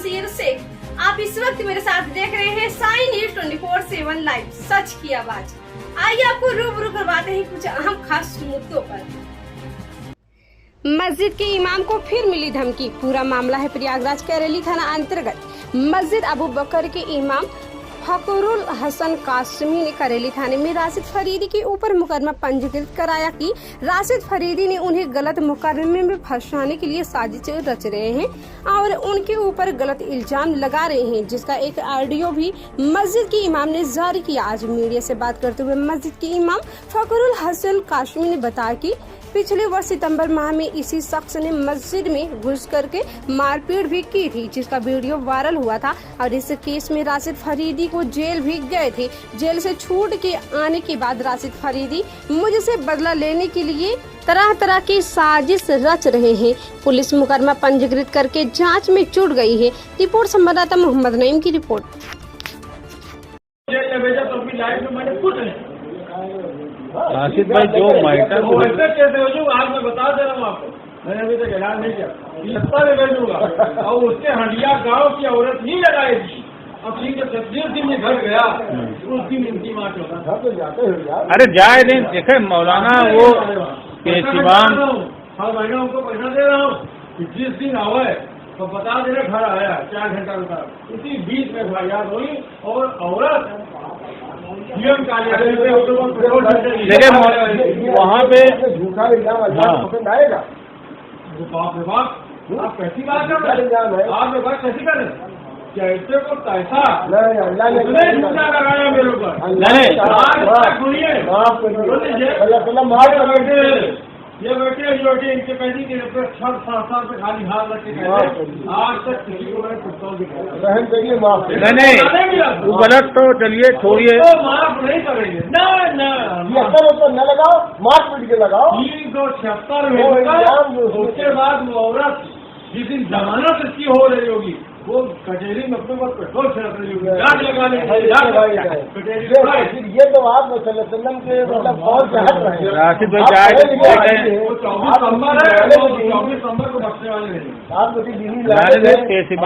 शमशीर शेख। आप इस वक्त मेरे साथ देख रहे हैं साई न्यूज 24/7 लाइव, सच की आवाज। आइए आपको रूबरू करवाते हैं कुछ अहम खास मुद्दों पर। मस्जिद के इमाम को फिर मिली धमकी। पूरा मामला है प्रयागराज कैरेली थाना अंतर्गत। मस्जिद अबू बकर के इमाम फखरुल हसन कासमी ने करेली थाने में राशिद फरीदी के ऊपर मुकदमा पंजीकृत कराया कि राशिद फरीदी ने उन्हें गलत मुकदमे में फंसाने के लिए साजिश रच रहे हैं और उनके ऊपर गलत इल्जाम लगा रहे हैं, जिसका एक ऑडियो भी मस्जिद के इमाम ने जारी किया। आज मीडिया से बात करते हुए मस्जिद के इमाम फखरुल हसन कासमी ने बताया कि पिछले वर्ष सितंबर माह में इसी शख्स ने मस्जिद में घुस करके मारपीट भी की थी, जिसका वीडियो वायरल हुआ था और इस केस में राशिद फरीदी को जेल भी गए थे। जेल से छूट के आने के बाद राशिद फरीदी मुझसे बदला लेने के लिए तरह तरह की साजिश रच रहे हैं। पुलिस मुकदमा पंजीकृत करके जांच में जुट गई है। रिपोर्ट संवाददाता मोहम्मद नईम की रिपोर्ट। राशिद भाई जो मैटर कैसे हो जो आज मैं बता दे रहा हूँ आपको, मैंने अभी तक ऐलान नहीं किया, 70 में भेजूंगा और उसके हंडिया गांव की औरत नहीं लगाएगी। अब ठीक है, 26 दिन में घर गया, उस दिन इनकी माँ चौथा तो जाते हो यार। अरे जाए नहीं, देखे मौलाना वो केसीवान हर महीना उनको पैसा दे रहा हूँ, 21 दिन आवे तो बता दे रहे घर आया 4 घंटा रुका। इसी बीच में फरियाद हुई और औरत देखिए वहाँ पे झूठा इल्जाम आएगा। बाप रे बाप, आप कैसी बात कर रहे हैं? आप बात कैसी कर रहे हैं? कैसे को पैसा झूठा लगाया मेरे ऊपर। ये बेटे जो इनके पैसे के 6-7 से खाली हाथ रख के आज तक किसी को मैंने पिस्तौल दिखाया नहीं, वो गलत तो चलिए छोड़िए, माफ नहीं करेंगे। न लगाओ, मार पीट के लगाओ। 376 में उसके बाद वो औरत जिस दिन जमानत इसकी हो रही होगी वो कचहरी में अपने पर पेट्रोल छिड़क रही होगी, जाग लगाने ये तो आप वसल्लम के मतलब बहुत चाहत रहे हैं। राशिद भाई 24 नंबर को बख्शने वाले नहीं।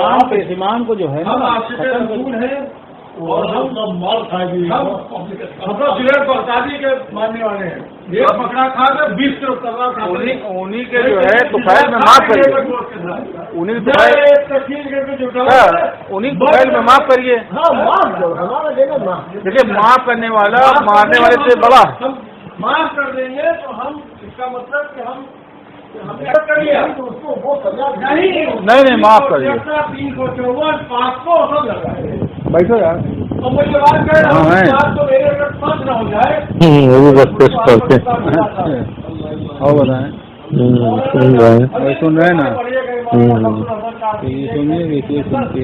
आप केसीवान को जो है हम आपसे रसूल हैं और हम माल खाएंगे, हम सिगरेट बरसाती के मानने वाले हैं। ये पकड़ा खा कर 20 किलो तलवार खा उन्हीं के जो है दोपहर में माफ करिए, उन्हीं दोपहर में माफ करिए। देखिए माफ करने वाला मारने वाले से बड़ा। हम माफ कर देंगे तो हम इसका मतलब कि हम कर लिया नहीं माफ करिए। 354 500 सब लगा है। बैठो यार, अब मुझे बात कर रहा हूँ तो मेरे अगर 5 न हो जाए वो भी बस पेश करते और बताएं सुन रहे ना, सुनिए देखिए सुन के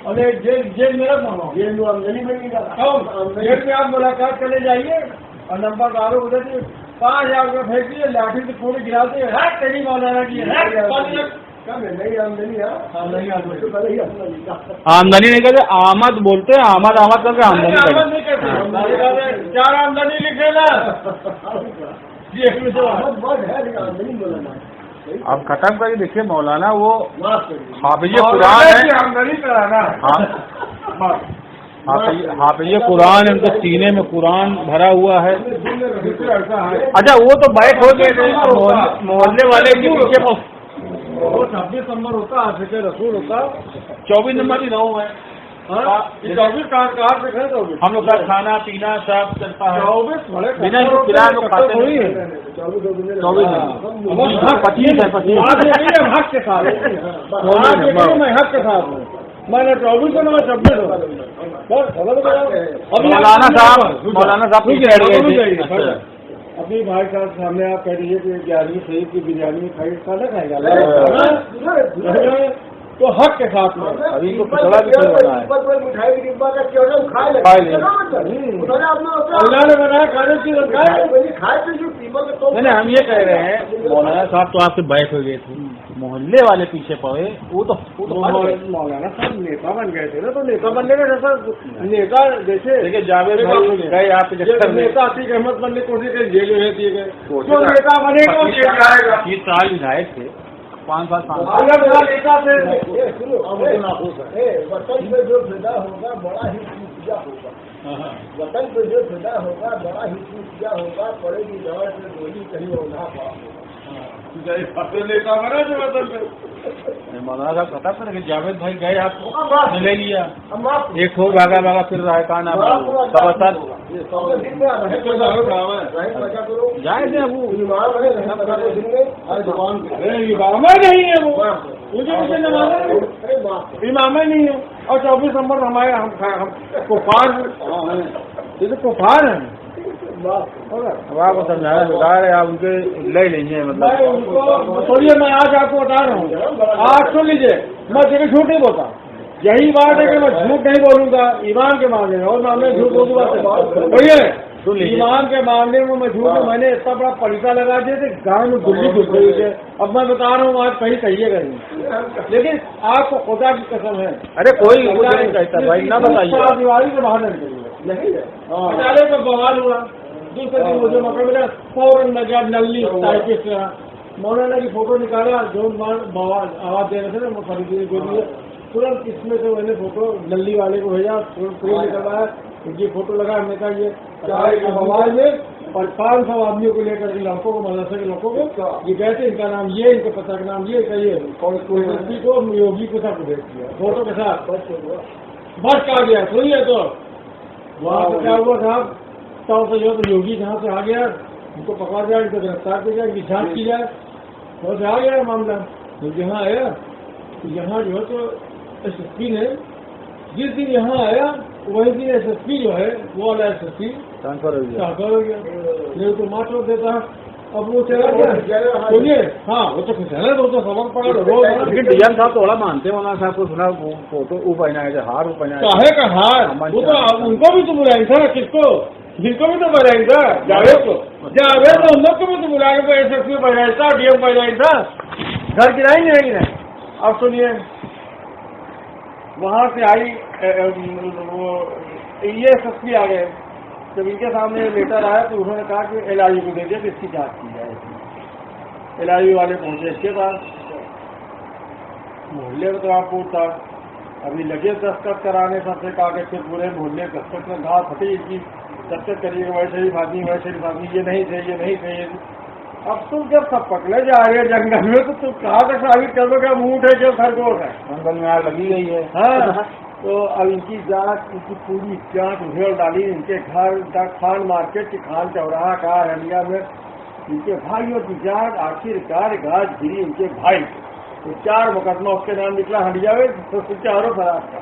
अरे जेल मेरा मानो, जेल में आमदनी बनेगा। जेल में आप मुलाकात करने जाइए और नंबर डालो, उधर 5,000 रुपये फेंक दिए, लाठी से पूरे गिराते हैं। तेरी मौलाना की आमदनी नहीं करते, आमद बोलते हैं, आमद करके आमदनी नहीं करते। 4 आमदनी लिखे ना, अब खत्म करिए। देखिए मौलाना वो हाफिज कुरान है, आमदनी कराना। हाफिज कुरान, उनके सीने में कुरान भरा हुआ है। अच्छा वो तो बैठ हो गए मोहल्ले वाले के पीछे वो 26 नंबर होता, हाफिज रसूल होता, 24 नंबर ही रहूँ है। 24 कहाँ से गए तो हम लोग का खाना पीना सब चलता है। 24 बड़े बिना किराया लोग खाते थोड़ी है। 25 है 25 हक के साथ मैं हक के साथ हूँ। मैंने 24 को मैं 26 मौलाना साहब गए। अपनी भाई साहब सामने आप कह दीजिए कि 11वीं शहीद की बिरयानी खाई, खाना खाएगा तो हक के साथ में। अभी तो पिछड़ा भी कोई बना है। मिठाई की डिब्बा का केवल खाए खा ले। अल्लाह ने बनाया खाने की खाए तो जो पीपल के तो नहीं, हम ये कह रहे हैं मौलाना साहब तो आपसे बैठ हो गए थे, मोहल्ले वाले पीछे पड़े, वो तो मौलाना साहब नेता बन गए थे ना, तो नेता बनने का जैसा नेता जैसे देखिए जावेद भाई गए आप नेता आतिक अहमद बनने की कोशिश करी, जेल में दिए गए, जो नेता बनेगा वो जेल जाएगा। 30 साल विधायक थे, 5 साल अलग नेता से वतन पे जो फिदा होगा बड़ा ही पूजा होगा, वतन पे जो फिदा होगा बड़ा ही पूजा होगा, पड़ेगी दौड़ से गोली कहीं होना पड़ा नेता बना जो वतन पे। मौलाना साहब पता था कि जावेद भाई गए आपको ले लिया, एक हो भागा फिर रहा है, कहा नाम जाए थे वो इमामा नहीं है, वो मुझे इमामा नहीं है। और 24 नंबर हमारे हम कुफार जैसे कुफार हैं, अब आपको समझाया बेकार है, आप उनके ले लेंगे मतलब। सोचिए मैं आज आपको बता रहा हूँ, आज सुन लीजिए, मैं जगह झूठ नहीं बोलता, यही बात है कि मैं झूठ नहीं बोलूंगा ईमान के मामले में, और मामले झूठ बोलूंगा तो ईमान के मामले में मैं झूठ, मैंने इतना बड़ा परिता लगा दिया थे, गाँव में गुल्ली घुस गई है। अब मैं बता रहा हूँ, आज कहीं कहिएगा नहीं, लेकिन आपको खुदा की कसम है, अरे कोई नहीं कहता भाई, ना बताइए दिवाली से बाहर नहीं बेचारे को बवाल हुआ। दूसरे दिन मुझे मौका मिला, फौरन मैं गया नल्ली टाइपिस्ट मौलाना की फोटो निकाला, जो आवाज दे रहे थे ना खरीदने के लिए, तुरंत इसमें से मैंने फोटो नल्ली वाले को भेजा, तुरंत निकलवाया, ये फोटो लगा, हमने कहा ये आवाज में, और 500 आदमियों को लेकर के लड़कों को, मदरसे के लड़कों को ये गए थे, इनका नाम ये, इनके पता का नाम ये कहिए, एसपी को योगी को सब भेज दिया फोटो के साथ, बस का गया। सुनिए तो वहाँ पर क्या हुआ साहब, तो योगी जहाँ से आ गया, उनको पकड़ा जाए, इनको गिरफ्तार किया जाए, इनकी जाँच की जाए, तो से आ गया मामला। तो यहाँ आया, यहाँ जो है तो SSP ने जिस दिन यहाँ आया वही दिन SSP जो है वो वाला SSP ट्रांसफर हो गया, नहीं तो मात्र देता है, अब वो चला गया। सुनिए, हाँ वो तो खुश है ना, तो सबक पड़ा रोज। लेकिन डीएम साहब थोड़ा मानते हो ना साहब को, सुना फोटो वो पहना है, हार वो पहना है, काहे का हार, वो तो उनको भी तो बुलाएंगे था, किसको, जिनको भी तो बुलाएंगे, जावेद को, हम लोग को भी तो बुलाएंगे, SSP बनाया था, DM बनाया था, घर गिराएंगे नहीं गिराए। अब सुनिए, वहाँ से आई वो ये SSP आ गए, जब इनके सामने लेटर आया तो उन्होंने कहा कि LIU को दे दिया कि इसकी जांच की जाए। LIU वाले पहुंचे इसके पास, मोहल्ले में तो आप पूछता, अभी लगे दस्तखत कराने, सबसे कागज से पूरे मोहल्ले दस्तखत में घाव फटी की, दस्तखत करिए वैसे ही फादी, ये नहीं चाहिए। अब तुम जब सब पकड़े जा रहे जंगल में, तो तुम कहाँ तक साबित कर दो क्या ऊँट है क्या खरगोश है, जंगल में आग लगी गई है। हाँ, तो अब इनकी जांच, इनकी पूरी जांच उधेड़ डाली, इनके घर खान मार्केट की खान चौराहा का हलिया में इनके भाइयों की जांच, आखिरकार गाज गिरी इनके भाई, तो 4 मुकदमा उसके नाम निकला हंडिया में, तो चारों फरार का।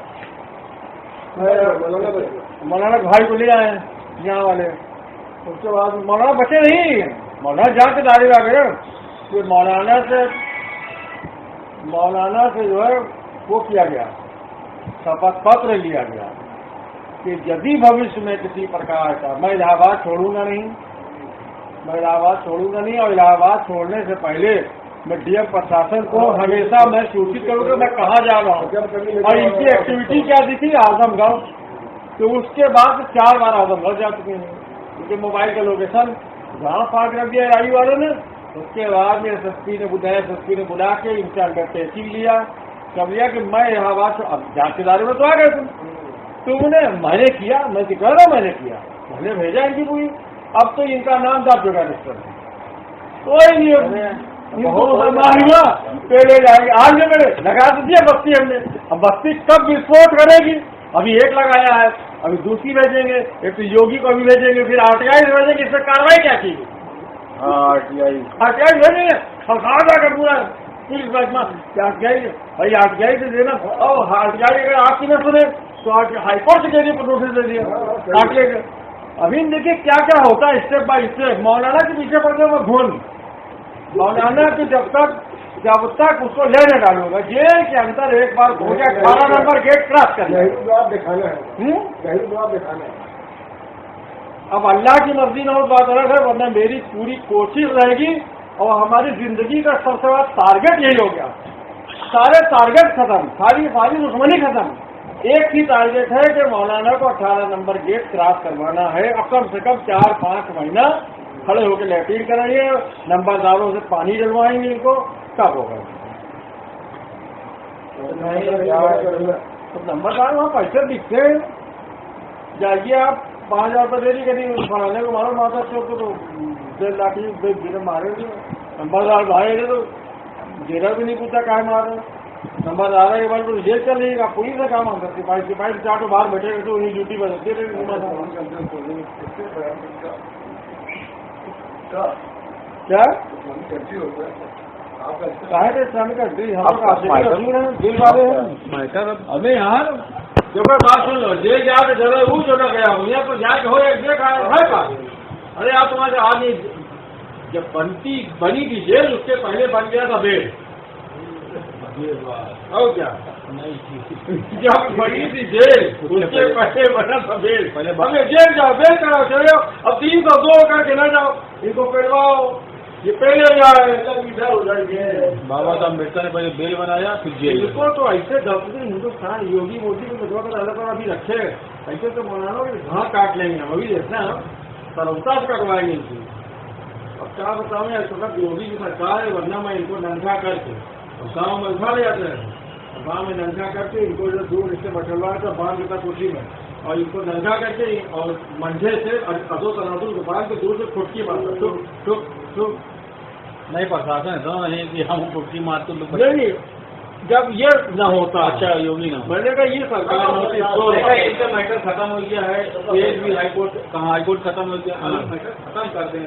मौलाना भाई को ले आए यहाँ वाले, उसके बाद मौलाना बचे नहीं, मौलाना जांच के दायरे आ गए, फिर मौलाना से जो है वो किया गया, शपथ पत्र लिया गया कि यदि भविष्य में किसी प्रकार का, मैं इलाहाबाद छोड़ूंगा नहीं, और इलाहाबाद छोड़ने से पहले मैं DM प्रशासन को हमेशा मैं सूचित करूंगा मैं कहाँ जा रहा हूँ। और इनकी एक्टिविटी क्या दी थी, आजमगढ़, तो उसके बाद 4 बार आजमगढ़ जा चुके हैं, उनके मोबाइल का लोकेशन जहाँ फाड़ रख दिया LIU वालों ने। उसके बाद में SSP ने बुला के इनसे अंडरटेकिंग लिया, कब लिया कि मैं इलाहाबाद, अब जांच के दायरे में तो आ गए तुमने, मैंने किया, मैं कह रहा मैंने किया, मैंने भेजा इनकी पूरी, अब तो इनका नाम दर्ज होगा रजिस्टर में, कोई नहीं हुआ ले जाएंगे। आज में मेरे लगा दिया बस्ती हमने, अब बस्ती कब विस्फोट करेगी, अभी 1 लगाया है, अभी दूसरी भेजेंगे, एक तो योगी को भी भेजेंगे, फिर RTI भेजेंगे, इसमें कार्रवाई क्या की, RTI भेजेंगे, खा जाकर पूरा पुलिस भाई RTI से देना, और RTI अगर आपकी न सुने तो हाईकोर्ट से देने पर नोटिस दे दिया RTI। अभी देखिए क्या क्या होता है स्टेप बाय स्टेप। मौलाना के पीछे पड़ गया वो घून, मौलाना की जब तक जब तक उसको लेने डालूंगा जेल के अंदर एक बार हो गया 18 नंबर गेट क्रॉस कर यही तो आप दिखाना है, यही तो आप दिखाना है। अब अल्लाह की मर्जी ना हो बात अलग है, वरना मेरी पूरी कोशिश रहेगी और हमारी जिंदगी का सबसे बड़ा टारगेट यही हो गया। सारे टारगेट खत्म, सारी दुश्मनी खत्म। एक ही टारगेट है कि मौलाना को 18 नंबर गेट क्रॉस करवाना है और कम से कम 4-5 महीना खड़े होकर लैट्रीन कराइए, नंबरदारों से पानी डलवाएंगे इनको, तब होगा। तो नंबरदार वहाँ पैसे दिखते हैं, जाइए आप 5,000 रुपये दे दी कभी फलाने को मारो माता चौक तो 1.5 लाख मारेंगे। नंबरदार भाई तो जेलर भी नहीं पूछता कहा मार रहे, नंबरदार के बाद तो जेल चल जाएगा, पुलिस से काम करती सिपाही चार तो बाहर बैठे तो उन्हीं ड्यूटी पर रखते क्या काहे इस्लामिक कंट्री दिल वाले हैं। अबे यार देखो बात सुन लो, जेल जाके जरूर वो जो ना गया हूँ यहाँ तो जाके हो एक देखा है का। अरे आप तुम्हारे आदमी जब बनी थी जेल उसके पहले बन गया था बेल, और क्या जब बनी थी जेल उसके पहले बना था बेल। हमें जेल जाओ बेल कराओ चले जाओ, अब 302 करके न जाओ, इनको पेड़वाओ, ये पहले जाए इधर उधर गए। बाबा साहब अम्बेडकर ने पहले बेल बनाया फिर जेल। इनको तो ऐसे दफ्तर हिंदुस्तान योगी मोदी को बचवा कर अलग अभी रखे, ऐसे तो मौलाना घास काट लेंगे हम, अभी देखना सरलता से कटवाएंगे इनकी। अब क्या बताऊँ यार, वक्त योगी की सरकार है, वरना मैं इनको नंगा करके गाँव में उठा ले जाते हैं, गाँव में नंगा करके इनको जो दूर इससे बटलवा था बांध देता कुर्सी में, और इनको नंगा करके और मंझे से अदो तनादुल को बांध के दूर से फुटकी मारता टुक नहीं प्रशासन है तो नहीं कि हम फुटकी मारते नहीं, जब ये न होता। अच्छा योगी ना मैंने कहा ये सरकार होती इनका मैटर खत्म हो गया है, केस भी हाईकोर्ट कहाँ हाईकोर्ट खत्म हो गया, मैटर खत्म कर दें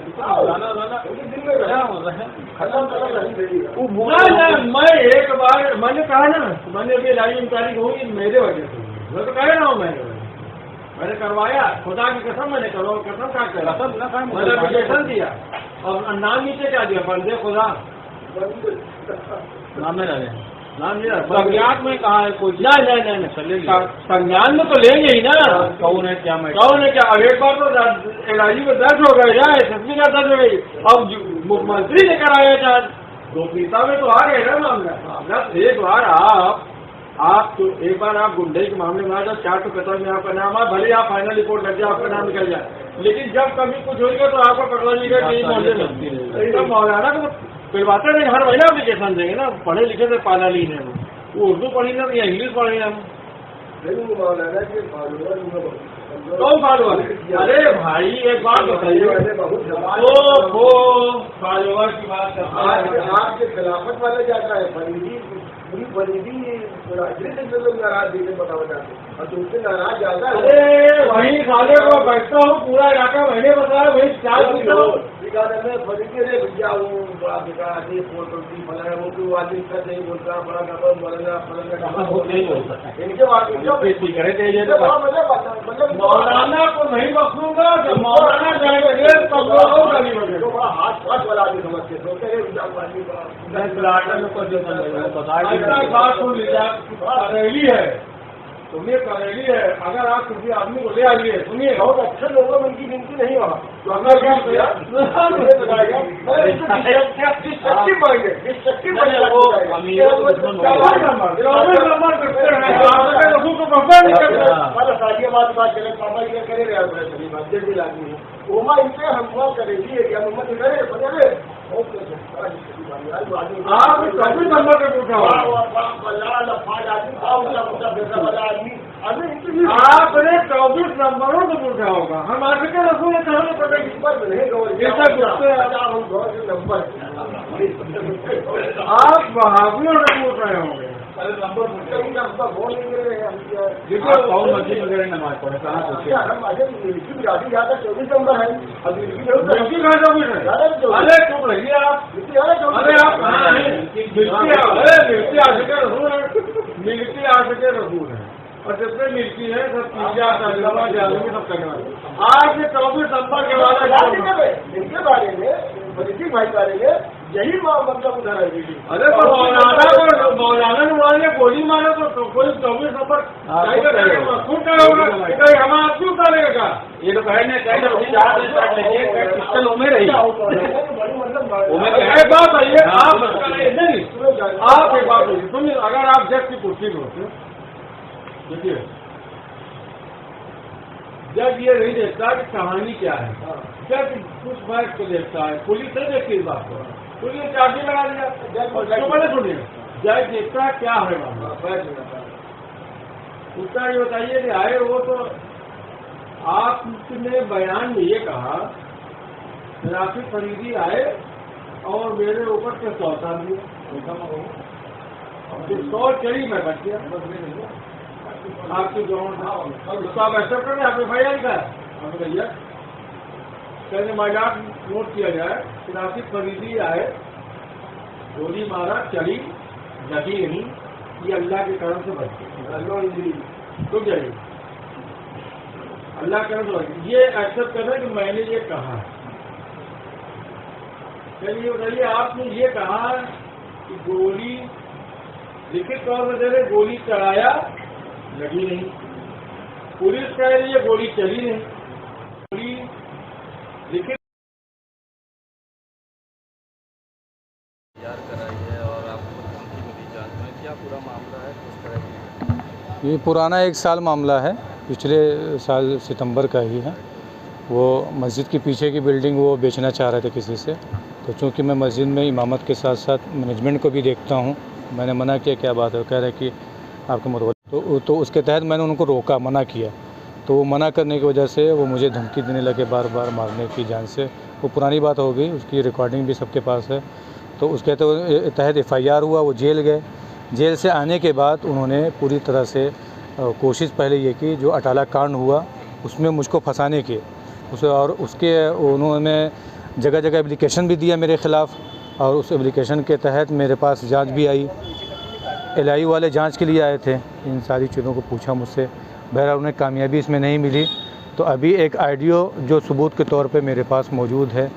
मैं एक बार मैंने कहा ना, मैंने अभी लाइव इंक्वायरी होगी मेरे वजह से, मैं तो कह रहा हूँ मैंने करवाया, खुदा की कसम मैंने कसम का मैंने एप्लीकेशन दिया और नाम नीचे क्या दिया, बंदे खुदा नाम नहीं लगे, नाम दिया। संज्ञान में कहा है कोई नहीं संज्ञान में तो लेंगे ही ना, कौन है क्या मैं कौन है क्या। अब एक बार तो एलआईजी में दर्ज हो गए या एसएसपी का दर्ज हो गई, अब मुख्यमंत्री ने कराया चार्ज, 2 पीता में तो आ गए ना मामला। एक बार आप तो एक बार आप गुंडे के मामले में आ जाओ, 4 पेपर में आपका नाम आ, भले आप फाइनल रिपोर्ट लग जाए आपका नाम निकल जाए, लेकिन जब कभी कुछ होगा तो आपका पकड़ा जाएगा कि मोहल्ले में मौलाना को पिलवाते नहीं, हर महीना एप्लीकेशन देंगे ना, पढ़े लिखे से पाला ली है वो उर्दू पढ़ी ना या इंग्लिश पढ़ी हम कौन फॉलोअर। अरे भाई एक बात बताइए, फॉलोअर की बात करते आपके खिलाफत वाले जाता है पूरी फरीदी लोग नाराज देखे बताओ जाते और तुमसे नाराज जाता है। अरे वही साले को बैठता हूँ, पूरा इलाका मैंने बताया वही 4 में फरीदी रे भैया वो बड़ा बेकार आदमी फोटोग्राफी फलाना वो तो आदमी का नहीं बोलता, बड़ा खबर बोलना फलाना इनके बात मतलब मौलाना को नहीं बख्शूंगा, जब मौलाना जाएंगे तब लोग गली बजे तो बड़ा हाथ वाला आदमी समझते सोचते बात सुन लीजिए, करेली है, सुनिए करेली है, अगर आप किसी आदमी को ले आइए, सुनिए बहुत अच्छे लोगों में इनकी गिनती नहीं हुआ तो अगर क्या उमा इनसे हमला करेगी मोहम्मद करे बने आप 24 नंबर पे पूछा आपने 24 नंबरों से पूछा होगा, हम आगे रसूल कहाँ आप बहादुर से पूछ रहे होंगे। कौन मस्जिद वगैरह नमाज पढ़े कहाँ पूछे 24 नंबर है। अरे चुप रहिए आप, अरे आप कहाँ हैं? मिलती आ सके रसूल है और जितने मिलती है सब पूजा तर्जमा जालमी सब करने वाले। आज 24 नंबर के बाद इनके बारे में भाई बारे में यही मतलब उधर है जी। अरे तो मौलाना ने मान लिया गोली मारा तो कोई 24 नंबर खूब करोगे हम आपकी उतारेगा क्या? ये तो कहे नहीं कहे पिस्टल उमें रही एक बात है ये आप एक बात है सुनिए, अगर आप जज की कुर्सी में होते देखिए जज ये नहीं देखता कि कहानी क्या है, जज कुछ बात को देखता है, पुलिस नहीं देखती इस बात को, पुलिस ने चार्जी लगा दिया तो पहले सुनिए जज देखता है क्या है उसका ये बताइए कि आए वो तो आपने बयान में ये कहा राशिद फरीदी आए और मेरे ऊपर के 100 साल दिए, 100 चढ़ी मैं बच गया आपके ग्राउंड तो आप ऐसा कर रहे हैं, आपने भैया लिखा है आपने भैया कहने माइलाट नोट किया जाए कि राशिद फरीदी आए गोली मारा चली लगी नहीं, ये अल्लाह के करम से बच गई तो जाइए अल्लाह के करम से बच गई। ये एक्सेप्ट करना कि मैंने ये कहा है। चलिए बताइए आपने ये कहा कि गोली लिखित तौर पर दे रहे गोली चलाया लगी नहीं, पुलिस कह रही है गोली चली नहीं, गोली लिखित कराई है और आपको धमकी मिली जांच में, क्या पूरा मामला है किस तरह की? ये पुराना 1 साल मामला है, पिछले साल सितंबर का ही है। वो मस्जिद के पीछे की बिल्डिंग वो बेचना चाह रहे थे किसी से, तो चूँकि मैं मस्जिद में इमामत के साथ साथ मैनेजमेंट को भी देखता हूँ, मैंने मना किया क्या बात है, कह रहे कि आपके मुतवल्ली तो उसके तहत मैंने उनको रोका, मना किया, तो वो मना करने की वजह से वो मुझे धमकी देने लगे बार बार मारने की जान से। वो पुरानी बात हो गई, उसकी रिकॉर्डिंग भी सबके पास है। तो उसके तहत FIR हुआ, वो जेल गए। जेल से आने के बाद उन्होंने पूरी तरह से कोशिश पहले ये की जो अटाला कांड हुआ उसमें मुझको फंसाने की, और उसके उन्होंने जगह जगह एप्लीकेशन भी दिया मेरे ख़िलाफ़, और उस एप्लीकेशन के तहत मेरे पास जांच भी आई। LI वाले जांच के लिए आए थे, इन सारी चीज़ों को पूछा मुझसे, बहरहाल उन्हें कामयाबी इसमें नहीं मिली। तो अभी एक ऑडियो जो सबूत के तौर पे मेरे पास मौजूद है,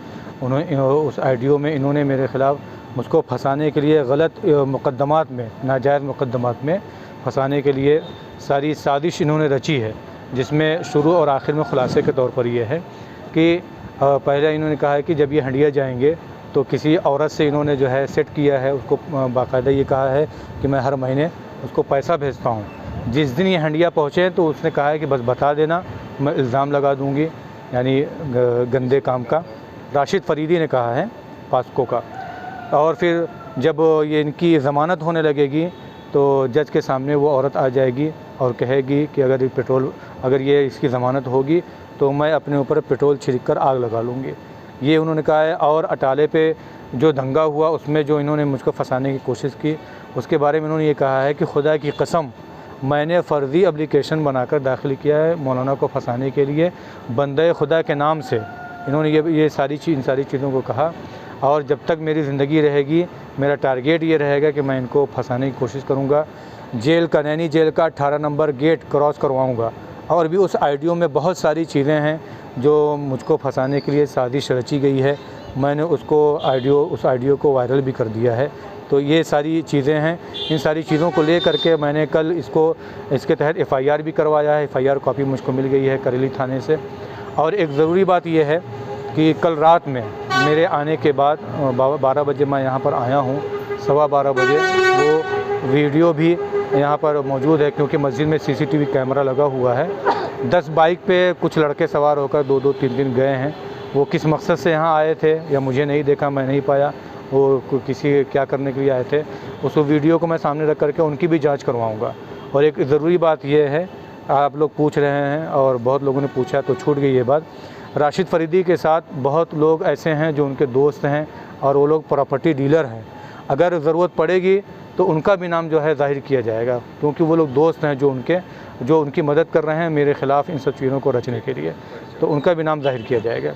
उन्होंने उस ऑडियो में इन्होंने मेरे ख़िलाफ़ मुझको फंसाने के लिए गलत मुकद्दमात में, नाजायज़ मुकद्दमात में फंसाने के लिए सारी साजिश इन्होंने रची है, जिसमें शुरू और आखिर में ख़ुलासे के तौर पर यह है कि पहले इन्होंने कहा है कि जब ये हंडिया जाएंगे तो किसी औरत से इन्होंने जो है सेट किया है, उसको बाकायदा ये कहा है कि मैं हर महीने उसको पैसा भेजता हूँ। जिस दिन ये हंडिया पहुँचे तो उसने कहा है कि बस बता देना, मैं इल्ज़ाम लगा दूँगी, यानी गंदे काम का। राशिद फरीदी ने कहा है, पास्को का। और फिर जब ये इनकी ज़मानत होने लगेगी तो जज के सामने वो औरत आ जाएगी और कहेगी कि अगर ये इसकी ज़मानत होगी तो मैं अपने ऊपर पेट्रोल छिड़क कर आग लगा लूँगी, ये उन्होंने कहा है। और अटाले पे जो दंगा हुआ उसमें जो इन्होंने मुझको फंसाने की कोशिश की, उसके बारे में इन्होंने ये कहा है कि खुदा की कसम मैंने फ़र्ज़ी एप्लीकेशन बनाकर दाखिल किया है मौलाना को फंसाने के लिए, बंदे खुदा के नाम से इन्होंने इन सारी चीज़ों को कहा। और जब तक मेरी ज़िंदगी रहेगी मेरा टारगेट ये रहेगा कि मैं इनको फंसाने की कोशिश करूँगा। जेल का, नैनी जेल का 18 नंबर गेट क्रॉस करवाऊँगा। और भी उस ऑडियो में बहुत सारी चीज़ें हैं जो मुझको फंसाने के लिए साजिश रची गई है, मैंने उस ऑडियो को वायरल भी कर दिया है। तो ये सारी चीज़ें हैं, इन सारी चीज़ों को ले करके मैंने कल इसके तहत FIR भी करवाया है। FIR कॉपी मुझको मिल गई है करेली थाने से। और एक ज़रूरी बात यह है कि कल रात में मेरे आने के बाद 12 बजे मैं यहाँ पर आया हूँ, 12:15 बजे वो वीडियो भी यहाँ पर मौजूद है, क्योंकि मस्जिद में CCTV कैमरा लगा हुआ है। 10 बाइक पे कुछ लड़के सवार होकर 2-2, 3-3 गए हैं। वो किस मकसद से यहाँ आए थे या मुझे नहीं देखा, मैं नहीं पाया वो किसी क्या करने के लिए आए थे। उस वीडियो को मैं सामने रख करके उनकी भी जांच करवाऊँगा। और एक ज़रूरी बात यह है, आप लोग पूछ रहे हैं और बहुत लोगों ने पूछा तो छूट गई ये बात, राशिद फरीदी के साथ बहुत लोग ऐसे हैं जो उनके दोस्त हैं और वो लोग प्रॉपर्टी डीलर हैं। अगर ज़रूरत पड़ेगी तो उनका भी नाम जो है ज़ाहिर किया जाएगा, क्योंकि वो लोग दोस्त हैं जो उनकी मदद कर रहे हैं मेरे ख़िलाफ़ इन सब चीज़ों को रचने के लिए, तो उनका भी नाम ज़ाहिर किया जाएगा।